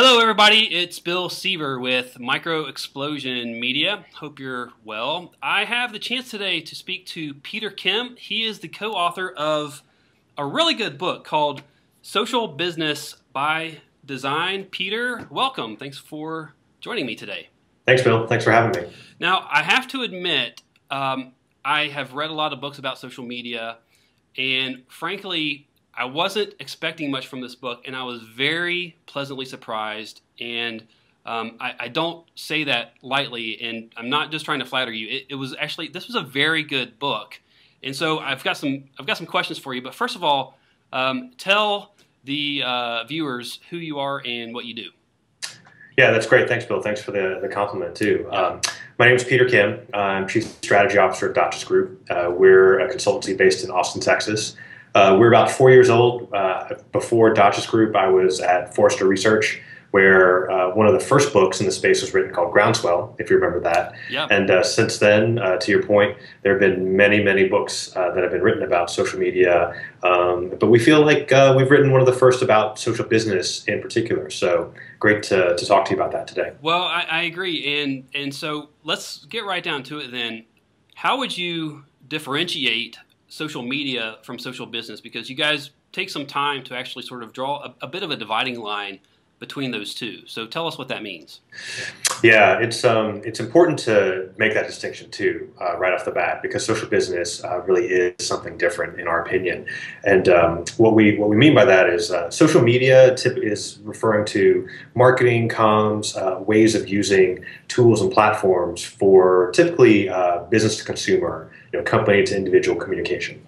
Hello, everybody. It's Bill Seaver with Micro Explosion Media. Hope you're well. I have the chance today to speak to Peter Kim. He is the co-author of a really good book called Social Business by Design. Peter, welcome. Thanks for joining me today. Thanks, Bill. Thanks for having me. Now, I have to admit, I have read a lot of books about social media, and frankly, I wasn't expecting much from this book, and I was very pleasantly surprised. And I don't say that lightly, and I'm not just trying to flatter you. It was actually, this was a very good book, and so I've got some questions for you. But first of all, tell the viewers who you are and what you do. Yeah, that's great. Thanks, Bill. Thanks for the compliment too. My name is Peter Kim. I'm Chief Strategy Officer at Dotches Group. We're a consultancy based in Austin, Texas. We're about 4 years old. Before Dotches Group, I was at Forrester Research, where one of the first books in the space was written called Groundswell, if you remember that. Yep. And since then, to your point, there have been many, many books that have been written about social media. But we feel like we've written one of the first about social business in particular. So great to talk to you about that today. Well, I agree. And so let's get right down to it then. How would you differentiate social media from social business, because you guys take some time to actually sort of draw a bit of a dividing line between those two. So tell us what that means. Yeah, it's important to make that distinction too, right off the bat, because social business really is something different in our opinion. And what we mean by that is social media is referring to marketing, comms, ways of using tools and platforms for typically business to consumer, company to individual communication.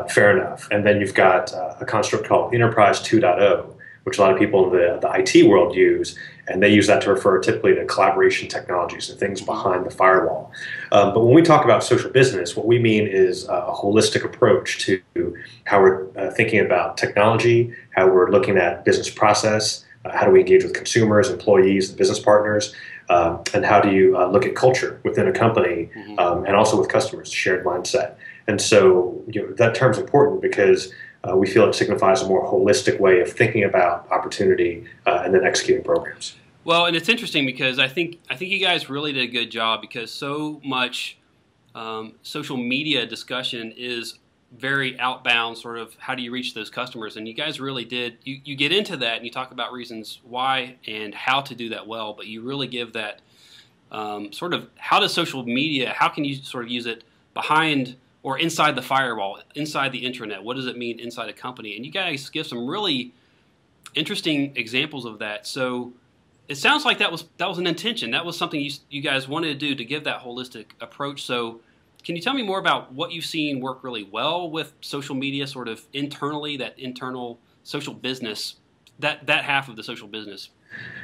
Fair enough. And then you've got a construct called Enterprise 2.0, which a lot of people in the IT world use, and they use that to refer typically to collaboration technologies and things behind the firewall. But when we talk about social business, what we mean is a holistic approach to how we're thinking about technology, how we're looking at business process, how do we engage with consumers, employees, and business partners, and how do you look at culture within a company, and also with customers, shared mindset. And so that term's important because we feel it signifies a more holistic way of thinking about opportunity and then executing programs. Well, and it's interesting because I think you guys really did a good job, because so much social media discussion is very outbound, sort of how do you reach those customers, and you guys really did. You get into that and you talk about reasons why and how to do that well, but you really give that sort of how does social media, how can you sort of use it behind or inside the firewall, inside the intranet? What does it mean inside a company? And you guys give some really interesting examples of that. So it sounds like that was an intention. That was something you guys wanted to do, to give that holistic approach. So can you tell me more about what you've seen work really well with social media, sort of internally, that internal social business, that half of the social business?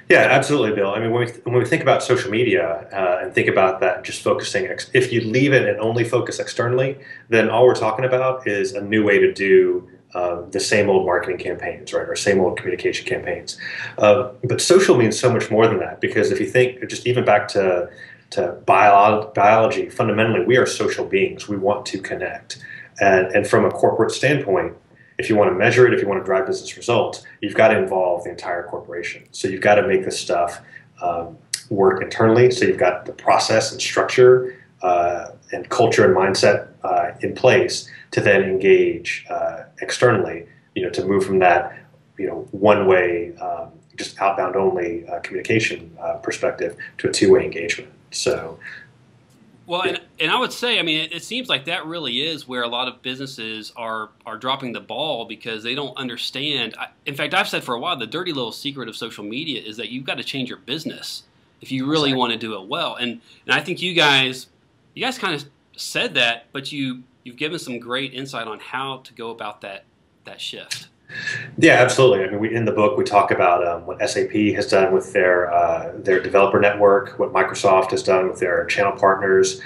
Yeah, absolutely, Bill. I mean, when we think about social media and think about that just focusing, if you leave it and only focus externally, then all we're talking about is a new way to do the same old marketing campaigns, right, or same old communication campaigns. But social means so much more than that, because if you think just even back to biology, fundamentally, we are social beings. We want to connect. And from a corporate standpoint, if you want to measure it, if you want to drive business results, you've got to involve the entire corporation. So you've got to make this stuff work internally. So you've got the process and structure and culture and mindset in place to then engage externally, to move from that, one-way, just outbound only communication perspective to a two-way engagement. So. Well, and I would say, I mean, it seems like that really is where a lot of businesses are dropping the ball, because they don't understand. In fact, I've said for a while, the dirty little secret of social media is that you've got to change your business if you really want to do it well. And I think you guys kind of said that, but you've given some great insight on how to go about that shift. Yeah, absolutely. I mean, in the book, we talk about what SAP has done with their developer network, what Microsoft has done with their channel partners,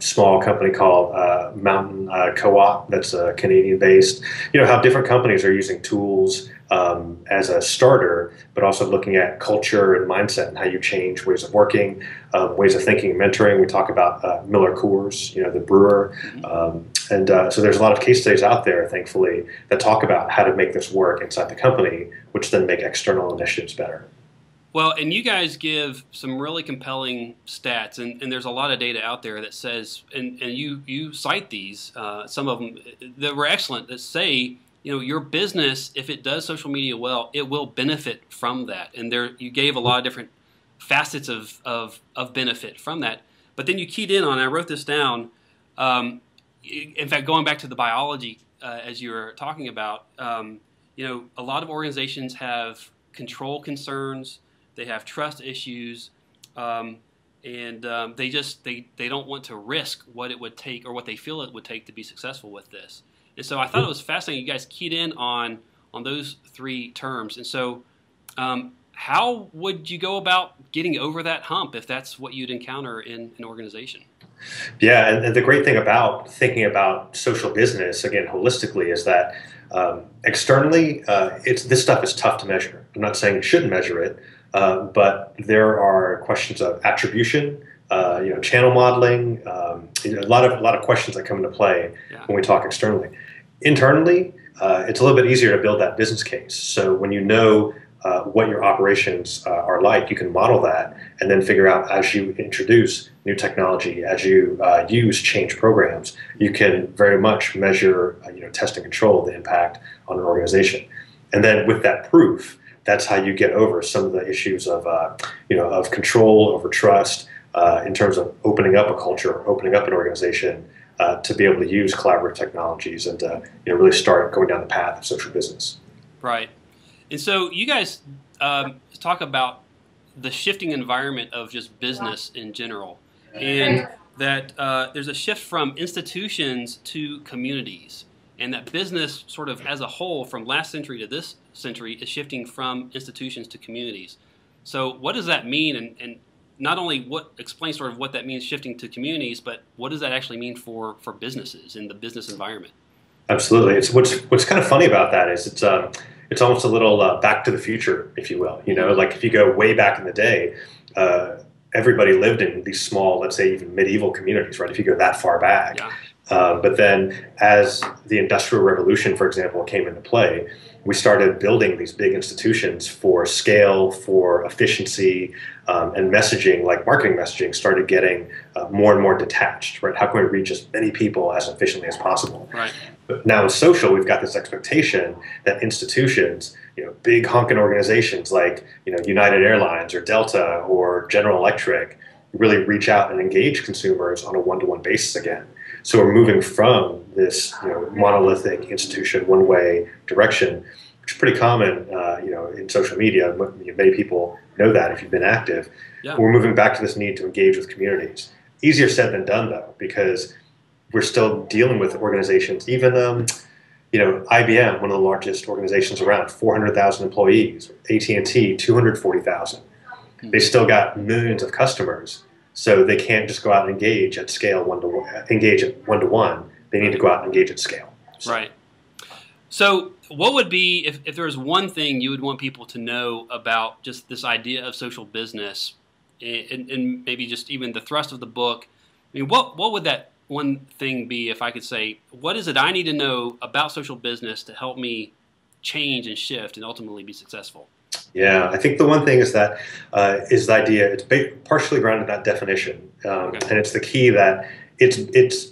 small company called Mountain Co-op that's Canadian-based. How different companies are using tools as a starter, but also looking at culture and mindset and how you change ways of working, ways of thinking, mentoring. We talk about Miller Coors, the brewer. So there's a lot of case studies out there, thankfully, that talk about how to make this work inside the company, which then make external initiatives better. Well, and you guys give some really compelling stats, and there's a lot of data out there that says, and you cite these, some of them that were excellent, that say, your business, if it does social media well, it will benefit from that. And there, you gave a lot of different facets of benefit from that. But then you keyed in on, I wrote this down, in fact, going back to the biology, as you were talking about, a lot of organizations have control concerns. They have trust issues, and they don't want to risk what it would take or what they feel it would take to be successful with this. And so I thought it was fascinating. You guys keyed in on those three terms. And so how would you go about getting over that hump if that's what you'd encounter in an organization? Yeah, and the great thing about thinking about social business, again, holistically, is that externally, this stuff is tough to measure. I'm not saying you shouldn't measure it, but there are questions of attribution, channel modeling, a lot of questions that come into play when we talk externally. Internally, it's a little bit easier to build that business case. So when you know what your operations are like, you can model that and then figure out, as you introduce new technology, as you use change programs, you can very much measure, test and control the impact on an organization. And then with that proof, that's how you get over some of the issues of, of control over trust in terms of opening up a culture, opening up an organization to be able to use collaborative technologies and really start going down the path of social business. Right. And so you guys talk about the shifting environment of just business in general, and that there's a shift from institutions to communities, and that business sort of as a whole from last century to this century is shifting from institutions to communities. So what does that mean, and not only what explains sort of what that means shifting to communities, but what does that actually mean for businesses in the business environment? Absolutely. It's what's kind of funny about that is it's almost a little back to the future, if you will. Like if you go way back in the day, everybody lived in these small, let's say even medieval communities, right? If you go that far back. Yeah. But then as the Industrial Revolution, for example, came into play, we started building these big institutions for scale, for efficiency, and messaging, like marketing messaging, started getting more and more detached, right? How can we reach as many people as efficiently as possible? Right. But now with social, we've got this expectation that institutions, big honking organizations like, United Airlines or Delta or General Electric really reach out and engage consumers on a one-to-one basis again. So we're moving from this, monolithic institution, one-way direction, which is pretty common, in social media. Many people know that if you've been active. Yeah. We're moving back to this need to engage with communities. Easier said than done, though, because we're still dealing with organizations, even, IBM, one of the largest organizations around, 400,000 employees, AT&T, 240,000. They still got millions of customers, so they can't just go out and engage at scale one-to-one. They need to go out and engage at scale. So. Right. So what would be, if there was one thing you would want people to know about just this idea of social business, and maybe just even the thrust of the book, I mean, what would that one thing be, if I could say, what is it I need to know about social business to help me change and shift and ultimately be successful? Yeah, I think the one thing is that is the idea. It's partially grounded in that definition, and it's the key that it's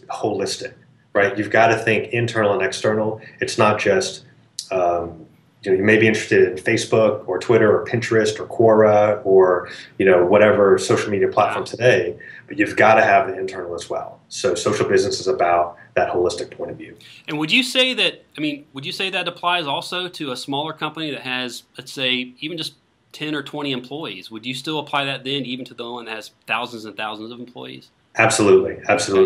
holistic, right? You've got to think internal and external. It's not just you may be interested in Facebook or Twitter or Pinterest or Quora or whatever social media platform today, but you've got to have the internal as well. So social business is about that holistic point of view. And would you say that applies also to a smaller company that has, let's say, even just 10 or 20 employees? Would you still apply that then even to the one that has thousands and thousands of employees? Absolutely,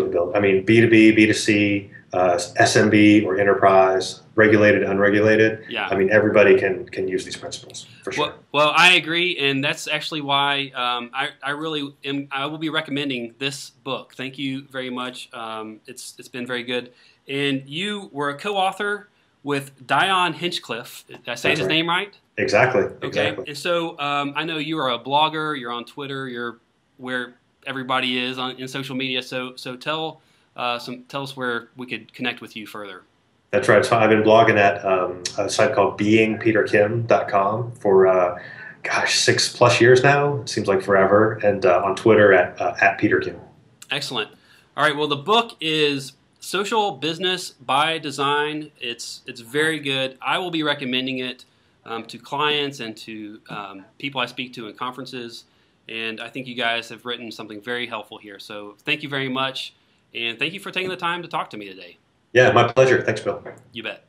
Bill. I mean, B2B, B2C, SMB or enterprise, regulated, unregulated. Yeah. I mean, everybody can use these principles for sure. Well, I agree, and that's actually why I will be recommending this book. Thank you very much. It's been very good. And you were a co-author with Dion Hinchcliffe. Did I say his name right? Exactly. Okay. Exactly. And so I know you are a blogger. You're on Twitter. You're where everybody is in social media. So tell us where we could connect with you further. That's right. So I've been blogging at a site called beingpeterkim.com for gosh, 6+ years now. It seems like forever. And on Twitter at Peter Kim. Excellent. All right. Well, the book is Social Business by Design. It's very good. I will be recommending it to clients and to people I speak to in conferences. And I think you guys have written something very helpful here. So thank you very much. And thank you for taking the time to talk to me today. Yeah, my pleasure. Thanks, Bill. You bet.